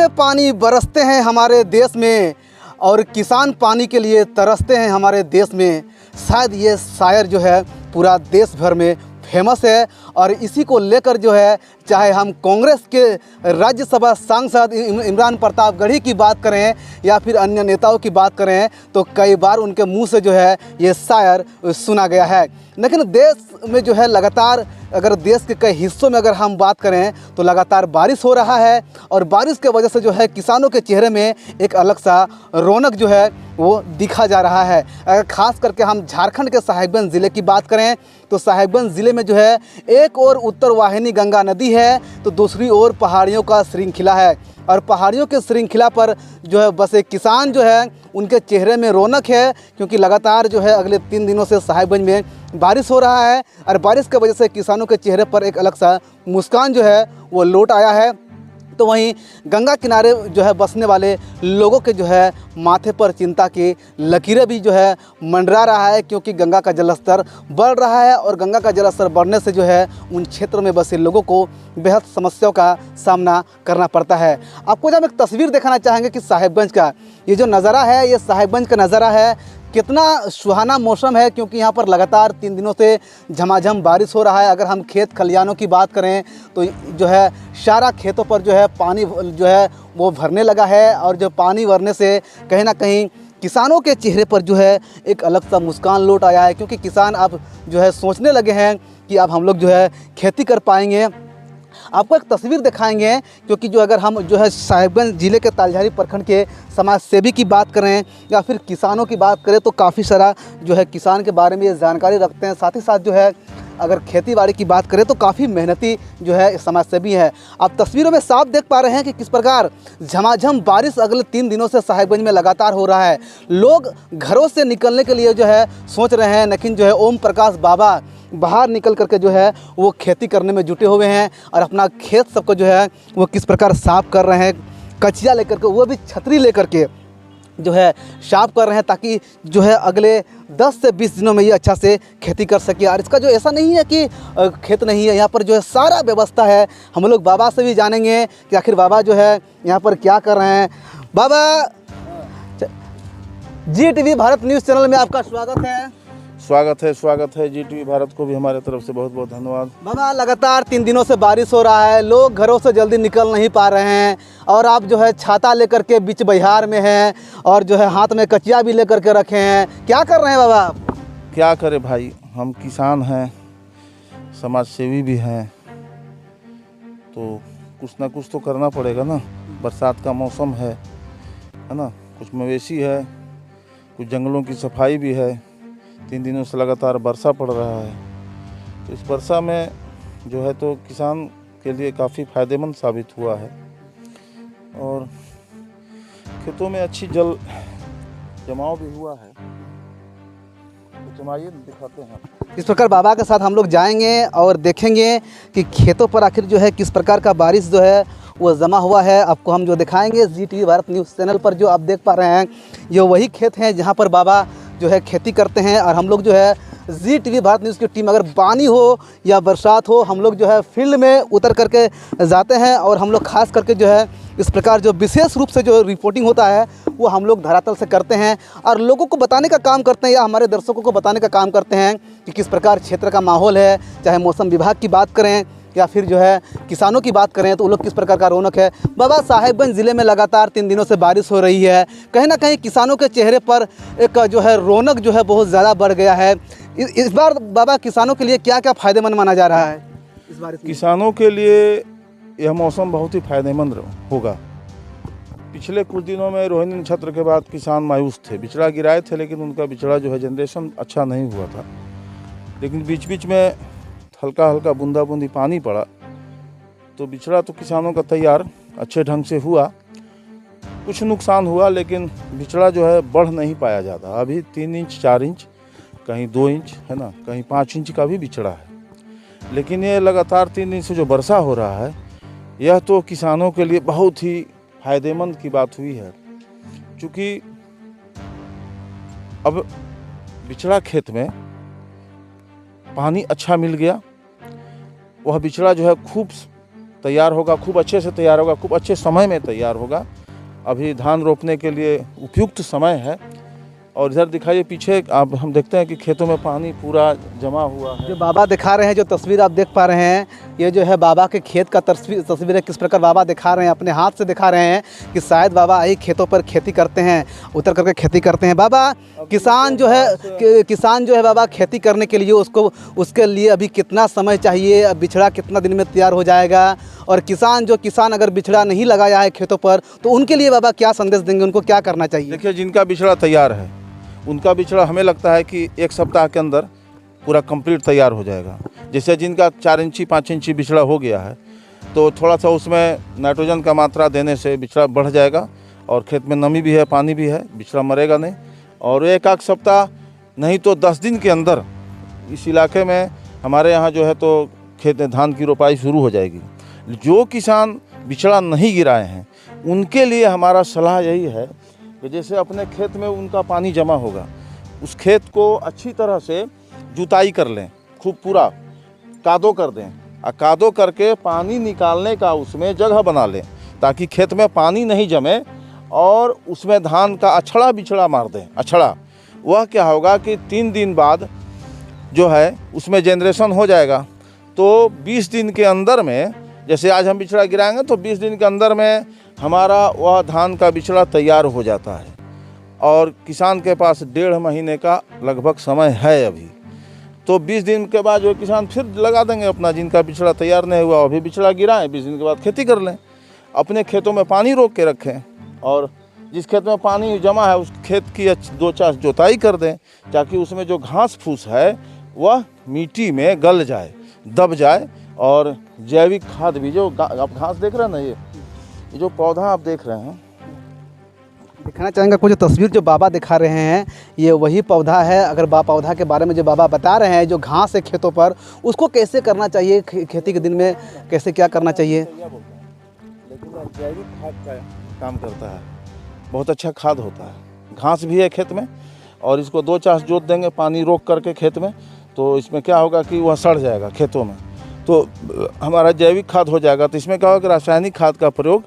में पानी बरसते हैं हमारे देश में और किसान पानी के लिए तरसते हैं हमारे देश में। शायद ये शायर जो है पूरा देश भर में फेमस है और इसी को लेकर जो है चाहे हम कांग्रेस के राज्यसभा सांसद इमरान प्रतापगढ़ी की बात करें या फिर अन्य नेताओं की बात करें तो कई बार उनके मुंह से जो है ये शायर सुना गया है। लेकिन देश में जो है लगातार अगर देश के कई हिस्सों में अगर हम बात करें तो लगातार बारिश हो रहा है और बारिश के वजह से जो है किसानों के चेहरे में एक अलग सा रौनक जो है वो दिखा जा रहा है। अगर ख़ास करके हम झारखंड के साहिबगंज ज़िले की बात करें तो साहिबगंज ज़िले में जो है एक और उत्तर वाहिनी गंगा नदी है तो दूसरी ओर पहाड़ियों का श्रृंखला है और पहाड़ियों के श्रृंखला पर जो है बसे किसान जो है उनके चेहरे में रौनक है क्योंकि लगातार जो है अगले 3 दिनों से साहिबगंज में बारिश हो रहा है और बारिश की वजह से किसानों के चेहरे पर एक अलग सा मुस्कान जो है वो लौट आया है। तो वहीं गंगा किनारे जो है बसने वाले लोगों के जो है माथे पर चिंता की लकीरें भी जो है मंडरा रहा है क्योंकि गंगा का जलस्तर बढ़ रहा है और गंगा का जलस्तर बढ़ने से जो है उन क्षेत्रों में बसे लोगों को बेहद समस्याओं का सामना करना पड़ता है। आपको जब एक तस्वीर दिखाना चाहेंगे कि साहिबगंज का ये जो नज़ारा है ये साहिबगंज का नज़ारा है, कितना सुहाना मौसम है क्योंकि यहाँ पर लगातार 3 दिनों से झमाझम बारिश हो रहा है। अगर हम खेत खलिहानों की बात करें तो जो है सारा खेतों पर जो है पानी जो है वो भरने लगा है और जो पानी भरने से कहीं ना कहीं किसानों के चेहरे पर जो है एक अलग सा मुस्कान लौट आया है क्योंकि किसान अब जो है सोचने लगे हैं कि अब हम लोग जो है खेती कर पाएंगे। आपको एक तस्वीर दिखाएंगे क्योंकि जो अगर हम जो है साहिबगंज ज़िले के तालझारी प्रखंड के समाज सेवी की बात करें या फिर किसानों की बात करें तो काफ़ी सारा जो है किसान के बारे में ये जानकारी रखते हैं। साथ ही साथ जो है अगर खेती बाड़ी की बात करें तो काफ़ी मेहनती जो है समाज सेवी है। आप तस्वीरों में साफ देख पा रहे हैं कि किस प्रकार झमाझम बारिश अगले 3 दिनों से साहिबगंज में लगातार हो रहा है। लोग घरों से निकलने के लिए जो है सोच रहे हैं लेकिन जो है ओम प्रकाश बाबा बाहर निकल करके जो है वो खेती करने में जुटे हुए हैं और अपना खेत सबको जो है वो किस प्रकार साफ़ कर रहे हैं, कचिया लेकर के, वो भी छतरी लेकर के जो है साफ कर रहे हैं ताकि जो है अगले 10 से 20 दिनों में ये अच्छा से खेती कर सके। और इसका जो ऐसा नहीं है कि खेत नहीं है, यहाँ पर जो है सारा व्यवस्था है। हम लोग बाबा से भी जानेंगे कि आखिर बाबा जो है यहाँ पर क्या कर रहे हैं। बाबा, GTV भारत न्यूज़ चैनल में आपका स्वागत है। स्वागत है GTV भारत को भी हमारे तरफ से बहुत बहुत धन्यवाद। बाबा, लगातार 3 दिनों से बारिश हो रहा है, लोग घरों से जल्दी निकल नहीं पा रहे हैं और आप जो है छाता लेकर के बीच बहियार में हैं और जो है हाथ में कचिया भी लेकर के रखे हैं, क्या कर रहे हैं बाबा? क्या करें भाई, हम किसान हैं, समाज सेवी भी हैं, तो कुछ ना कुछ तो करना पड़ेगा ना। बरसात का मौसम है ना, कुछ मवेशी है, कुछ जंगलों की सफाई भी है। 3 दिनों से लगातार वर्षा पड़ रहा है तो इस वर्षा में जो है तो किसान के लिए काफ़ी फ़ायदेमंद साबित हुआ है और खेतों में अच्छी जल जमाव भी हुआ है। तो चलिए दिखाते हैं। इस प्रकार बाबा के साथ हम लोग जाएंगे और देखेंगे कि खेतों पर आखिर जो है किस प्रकार का बारिश जो है वो जमा हुआ है। आपको हम जो दिखाएंगे GTV भारत न्यूज़ चैनल पर जो आप देख पा रहे हैं ये वही खेत हैं जहाँ पर बाबा जो है खेती करते हैं। और हम लोग जो है GTV भारत न्यूज़ की टीम अगर पानी हो या बरसात हो हम लोग जो है फील्ड में उतर करके जाते हैं और हम लोग खास करके जो है इस प्रकार जो विशेष रूप से जो रिपोर्टिंग होता है वो हम लोग धरातल से करते हैं और लोगों को बताने का काम करते हैं या हमारे दर्शकों को बताने का काम करते हैं कि किस प्रकार क्षेत्र का माहौल है। चाहे मौसम विभाग की बात करें या फिर जो है किसानों की बात करें तो वो लोग किस प्रकार का रौनक है। बाबा, साहिबगंज ज़िले में लगातार 3 दिनों से बारिश हो रही है, कहीं ना कहीं किसानों के चेहरे पर एक जो है रौनक जो है बहुत ज़्यादा बढ़ गया है। इस बार बाबा किसानों के लिए क्या क्या फ़ायदेमंद माना जा रहा है इस बार? किसानों के लिए यह मौसम बहुत ही फायदेमंद होगा। पिछले कुछ दिनों में रोहिणी नक्षत्र के बाद किसान मायूस थे, बिचड़ा गिराए थे लेकिन उनका बिचड़ा जो है जनरेशन अच्छा नहीं हुआ था। लेकिन बीच बीच में हल्का हल्का बूंदा बूंदी पानी पड़ा तो बिचड़ा तो किसानों का तैयार अच्छे ढंग से हुआ। कुछ नुकसान हुआ लेकिन बिचड़ा जो है बढ़ नहीं पाया जाता। अभी 3 इंच 4 इंच कहीं 2 इंच है ना, कहीं 5 इंच का भी बिचड़ा है। लेकिन ये लगातार 3 दिन से जो वर्षा हो रहा है यह तो किसानों के लिए बहुत ही फायदेमंद की बात हुई है। क्योंकि अब बिचड़ा खेत में पानी अच्छा मिल गया, वह बिचड़ा जो है खूब तैयार होगा, खूब अच्छे से तैयार होगा, खूब अच्छे समय में तैयार होगा। अभी धान रोपने के लिए उपयुक्त समय है। और इधर दिखाइए पीछे आप, हम देखते हैं कि खेतों में पानी पूरा जमा हुआ है। जो बाबा दिखा रहे हैं, जो तस्वीर आप देख पा रहे हैं, ये जो है बाबा के खेत का तस्वीर है। किस प्रकार बाबा दिखा रहे हैं, अपने हाथ से दिखा रहे हैं कि शायद बाबा यही खेतों पर खेती करते हैं, उतर करके खेती करते हैं। बाबा किसान जो है बाबा खेती करने के लिए उसके लिए अभी कितना समय चाहिए, अब बिछड़ा कितना दिन में तैयार हो जाएगा, और किसान अगर बिछड़ा नहीं लगाया है खेतों पर तो उनके लिए बाबा क्या संदेश देंगे, उनको क्या करना चाहिए? देखिए, जिनका बिछड़ा तैयार है उनका बिछड़ा हमें लगता है कि 1 सप्ताह के अंदर पूरा कंप्लीट तैयार हो जाएगा। जैसे जिनका 4 इंची 5 इंची बिछड़ा हो गया है तो थोड़ा सा उसमें नाइट्रोजन का मात्रा देने से बिछड़ा बढ़ जाएगा, और खेत में नमी भी है, पानी भी है, बिछड़ा मरेगा नहीं। और 1 सप्ताह नहीं तो 10 दिन के अंदर इस इलाके में हमारे यहाँ जो है तो खेत धान की रोपाई शुरू हो जाएगी। जो किसान बिछड़ा नहीं गिराए हैं उनके लिए हमारा सलाह यही है कि जैसे अपने खेत में उनका पानी जमा होगा, उस खेत को अच्छी तरह से जुताई कर लें, खूब पूरा कादो कर दें, और कादो करके पानी निकालने का उसमें जगह बना लें ताकि खेत में पानी नहीं जमे, और उसमें धान का अछड़ा बिछड़ा मार दें। अछड़ा वह क्या होगा कि 3 दिन बाद जो है उसमें जनरेशन हो जाएगा। तो 20 दिन के अंदर में, जैसे आज हम बिछड़ा गिराएंगे तो 20 दिन के अंदर में हमारा वह धान का बिछड़ा तैयार हो जाता है, और किसान के पास 1.5 महीने का लगभग समय है अभी। तो 20 दिन के बाद जो किसान फिर लगा देंगे अपना, जिनका बिछड़ा तैयार नहीं हुआ अभी बिछड़ा गिराएं, 20 दिन के बाद खेती कर लें। अपने खेतों में पानी रोक के रखें, और जिस खेत में पानी जमा है उस खेत की 2 जोताई कर दें ताकि उसमें जो घास फूस है वह मिट्टी में गल जाए, दब जाए। और जैविक खाद भी, जो आप घास देख रहे हैं ना, ये जो पौधा आप देख रहे हैं, दिखाना चाहेंगे आपको जो तस्वीर जो बाबा दिखा रहे हैं ये वही पौधा है। अगर पौधा के बारे में जो बाबा बता रहे हैं, जो घास है खेतों पर, उसको कैसे करना चाहिए, खेती के दिन में कैसे क्या करना चाहिए? लेकिन जैविक खाद का काम करता है, बहुत अच्छा खाद होता है। घास भी है खेत में, और इसको 2 जोत देंगे पानी रोक करके खेत में, तो इसमें क्या होगा कि वह सड़ जाएगा खेतों में, तो हमारा जैविक खाद हो जाएगा। तो इसमें क्या होगा कि रासायनिक खाद का प्रयोग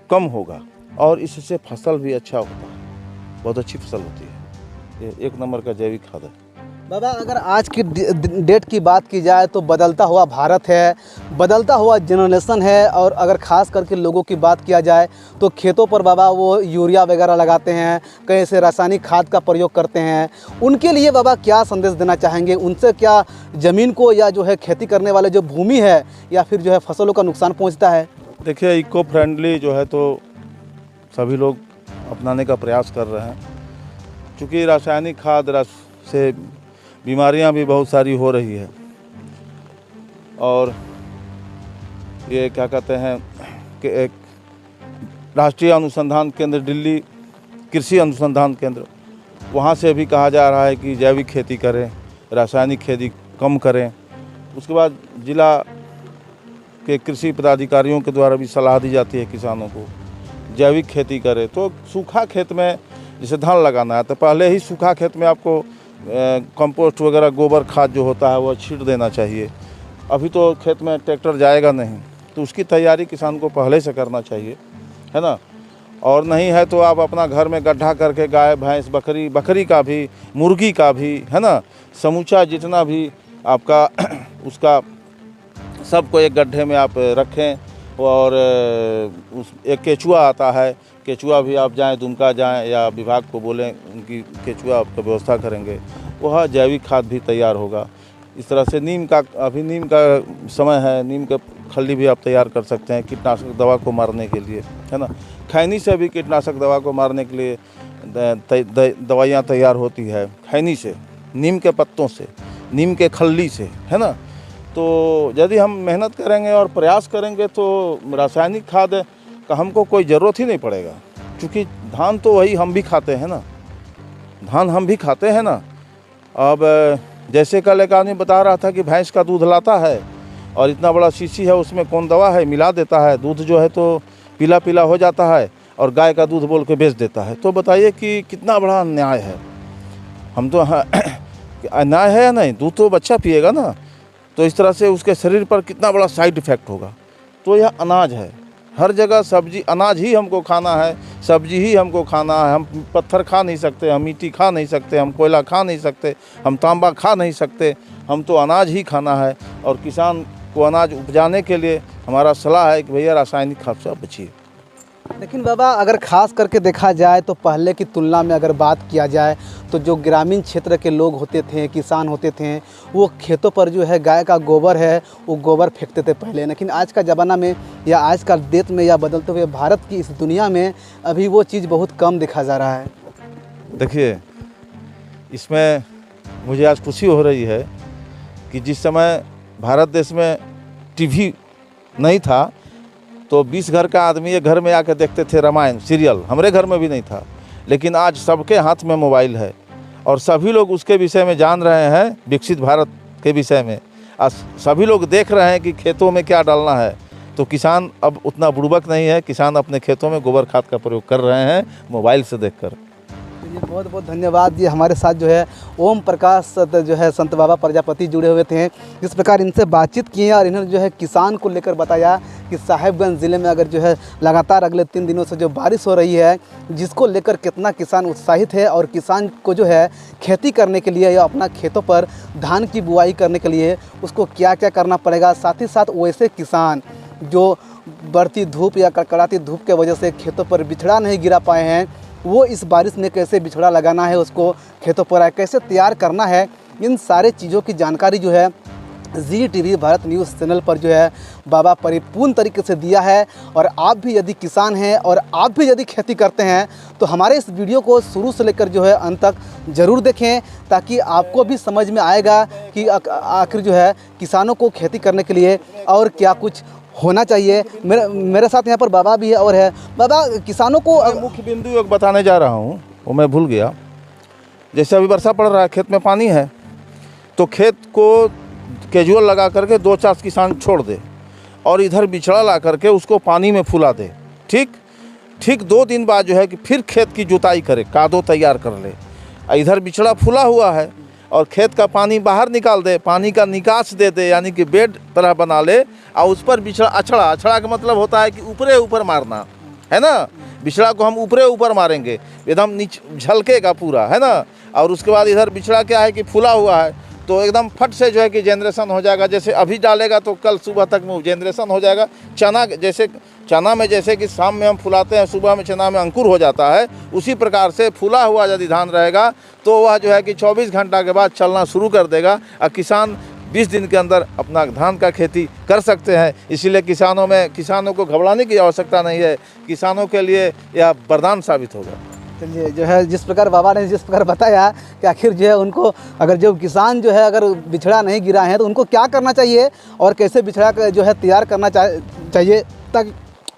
कम होगा, और इससे फसल भी अच्छा होता है, बहुत अच्छी फसल होती है। ये 1 नंबर का जैविक खाद है। बाबा अगर आज की डेट की बात की जाए तो बदलता हुआ भारत है, बदलता हुआ जनरेशन है, और अगर ख़ास करके लोगों की बात किया जाए तो खेतों पर बाबा वो यूरिया वगैरह लगाते हैं, कहीं से रासायनिक खाद का प्रयोग करते हैं। उनके लिए बाबा क्या संदेश देना चाहेंगे? उनसे क्या ज़मीन को या जो है खेती करने वाले जो भूमि है या फिर जो है फसलों का नुकसान पहुँचता है? देखिए, इको फ्रेंडली जो है तो सभी लोग अपनाने का प्रयास कर रहे हैं, क्योंकि रासायनिक खाद से बीमारियां भी बहुत सारी हो रही है। और ये क्या कहते हैं कि एक राष्ट्रीय अनुसंधान केंद्र, दिल्ली कृषि अनुसंधान केंद्र, वहाँ से भी कहा जा रहा है कि जैविक खेती करें, रासायनिक खेती कम करें। उसके बाद जिला के कृषि पदाधिकारियों के द्वारा भी सलाह दी जाती है किसानों को जैविक खेती करें। तो सूखा खेत में जैसे धान लगाना है तो पहले ही सूखा खेत में आपको कंपोस्ट वगैरह गोबर खाद जो होता है वह छीट देना चाहिए। अभी तो खेत में ट्रैक्टर जाएगा नहीं, तो उसकी तैयारी किसान को पहले से करना चाहिए, है ना। और नहीं है तो आप अपना घर में गड्ढा करके गाय भैंस बकरी का भी, मुर्गी का भी, है ना, समूचा जितना भी आपका उसका सबको एक गड्ढे में आप रखें। और उस एक केचुआ आता है, केचुआ भी आप जाएं, दुमका जाएं या विभाग को बोलें, उनकी केचुआ आपका व्यवस्था करेंगे, वह जैविक खाद भी तैयार होगा। इस तरह से अभी नीम का समय है, नीम का खल्ली भी आप तैयार कर सकते हैं कीटनाशक दवा को मारने के लिए, है ना। खैनी से भी कीटनाशक दवा को मारने के लिए दवाइयाँ तैयार होती है, खैनी से, नीम के पत्तों से, नीम के खल्ली से, है ना। तो यदि हम मेहनत करेंगे और प्रयास करेंगे तो रासायनिक खाद का हमको कोई ज़रूरत ही नहीं पड़ेगा, क्योंकि धान तो वही हम भी खाते हैं ना, धान हम भी खाते हैं ना। अब जैसे कल एक आदमी बता रहा था कि भैंस का दूध लाता है और इतना बड़ा शीशी है, उसमें कौन दवा है मिला देता है, दूध जो है तो पीला पीला हो जाता है और गाय का दूध बोल के बेच देता है। तो बताइए कि कितना बड़ा अन्याय है। हम तो अन्याय है या नहीं, दूध तो बच्चा पिएगा ना, तो इस तरह से उसके शरीर पर कितना बड़ा साइड इफ़ेक्ट होगा। तो यह अनाज है। हर जगह सब्जी अनाज ही हमको खाना है, सब्जी ही हमको खाना है। हम पत्थर खा नहीं सकते, हम मिट्टी खा नहीं सकते, हम कोयला खा नहीं सकते, हम तांबा खा नहीं सकते, हम तो अनाज ही खाना है। और किसान को अनाज उपजाने के लिए हमारा सलाह है कि भैया रासायनिक खाद से बचिए। लेकिन बाबा अगर ख़ास करके देखा जाए तो पहले की तुलना में अगर बात किया जाए तो जो ग्रामीण क्षेत्र के लोग होते थे, किसान होते थे, वो खेतों पर जो है गाय का गोबर है वो गोबर फेंकते थे पहले। लेकिन आज का ज़माना में या आज का देश में या बदलते हुए भारत की इस दुनिया में अभी वो चीज़ बहुत कम देखा जा रहा है। देखिए, इसमें मुझे आज खुशी हो रही है कि जिस समय भारत देश में टीवी नहीं था तो 20 घर का आदमी एक घर में आकर देखते थे रामायण सीरियल। हमारे घर में भी नहीं था, लेकिन आज सबके हाथ में मोबाइल है और सभी लोग उसके विषय में जान रहे हैं, विकसित भारत के विषय में। आज सभी लोग देख रहे हैं कि खेतों में क्या डालना है। तो किसान अब उतना बुड़बक नहीं है, किसान अपने खेतों में गोबर खाद का प्रयोग कर रहे हैं मोबाइल से देखकर। जी बहुत बहुत धन्यवाद जी। हमारे साथ जो है ओम प्रकाश जो है संत बाबा प्रजापति जुड़े हुए थे, जिस प्रकार इनसे बातचीत की है और इन्होंने जो है किसान को लेकर बताया कि साहिबगंज ज़िले में अगर जो है लगातार अगले 3 दिनों से जो बारिश हो रही है, जिसको लेकर कितना किसान उत्साहित है और किसान को जो है खेती करने के लिए या अपना खेतों पर धान की बुआई करने के लिए उसको क्या क्या करना पड़ेगा। साथ ही साथ वैसे किसान जो बढ़ती धूप या कड़कड़ाती धूप के वजह से खेतों पर बिछड़ा नहीं गिरा पाए हैं, वो इस बारिश में कैसे बिछड़ा लगाना है, उसको खेतों पर कैसे तैयार करना है, इन सारे चीज़ों की जानकारी जो है जी टीवी भारत न्यूज़ चैनल पर जो है बाबा परिपूर्ण तरीके से दिया है। और आप भी यदि किसान हैं और आप भी यदि खेती करते हैं तो हमारे इस वीडियो को शुरू से लेकर जो है अंत तक ज़रूर देखें, ताकि आपको भी समझ में आएगा कि आखिर जो है किसानों को खेती करने के लिए और क्या कुछ होना चाहिए। मेरे साथ यहाँ पर बाबा भी है और है। बाबा, किसानों को मुख्य बिंदु एक बताने जा रहा हूँ, वो मैं भूल गया। जैसे अभी वर्षा पड़ रहा है, खेत में पानी है, तो खेत को कैजुअल लगा करके 2-4 किसान छोड़ दे और इधर बिछड़ा ला करके उसको पानी में फुला दे। ठीक 2 दिन बाद जो है कि फिर खेत की जुताई करे, कादो तैयार कर ले। इधर बिछड़ा फुला हुआ है और खेत का पानी बाहर निकाल दे, पानी का निकास दे दे, यानी कि बेड तरह बना ले और उस पर बिछड़ा अछड़ा का मतलब होता है कि ऊपर मारना है ना। बिछड़ा को हम ऊपर मारेंगे, एकदम नीचे झलकेगा पूरा, है ना। और उसके बाद इधर बिछड़ा क्या है कि फुला हुआ है, तो एकदम फट से जो है कि जनरेशन हो जाएगा। जैसे अभी डालेगा तो कल सुबह तक में जनरेशन हो जाएगा। चना में जैसे कि शाम में हम फुलाते हैं, सुबह में चना में अंकुर हो जाता है, उसी प्रकार से फुला हुआ यदि धान रहेगा तो वह जो है कि 24 घंटा के बाद चलना शुरू कर देगा और किसान 20 दिन के अंदर अपना धान का खेती कर सकते हैं। इसीलिए किसानों को घबराने की आवश्यकता नहीं है, किसानों के लिए यह वरदान साबित होगा। चलिए, जो है जिस प्रकार बाबा ने जिस प्रकार बताया कि आखिर जो है उनको अगर जो किसान जो है अगर बिछड़ा नहीं गिरा है तो उनको क्या करना चाहिए और कैसे बिछड़ा जो है तैयार करना चाहिए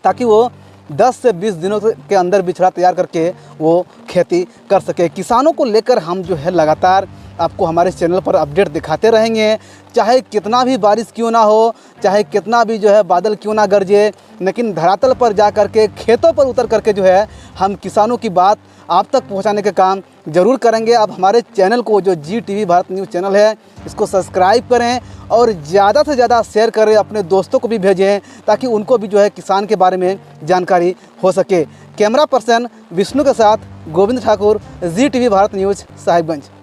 ताकि वो 10 से 20 दिनों के अंदर बिछड़ा तैयार करके वो खेती कर सके। किसानों को लेकर हम जो है लगातार आपको हमारे चैनल पर अपडेट दिखाते रहेंगे, चाहे कितना भी बारिश क्यों ना हो, चाहे कितना भी जो है बादल क्यों ना गरजे, लेकिन धरातल पर जा कर के खेतों पर उतर करके जो है हम किसानों की बात आप तक पहुंचाने का काम ज़रूर करेंगे। अब हमारे चैनल को जो जी टीवी भारत न्यूज़ चैनल है इसको सब्सक्राइब करें और ज़्यादा से ज़्यादा शेयर करें, अपने दोस्तों को भी भेजें ताकि उनको भी जो है किसान के बारे में जानकारी हो सके। कैमरा पर्सन विष्णु के साथ गोविंद ठाकुर, जी टीवी भारत न्यूज़, साहिबगंज।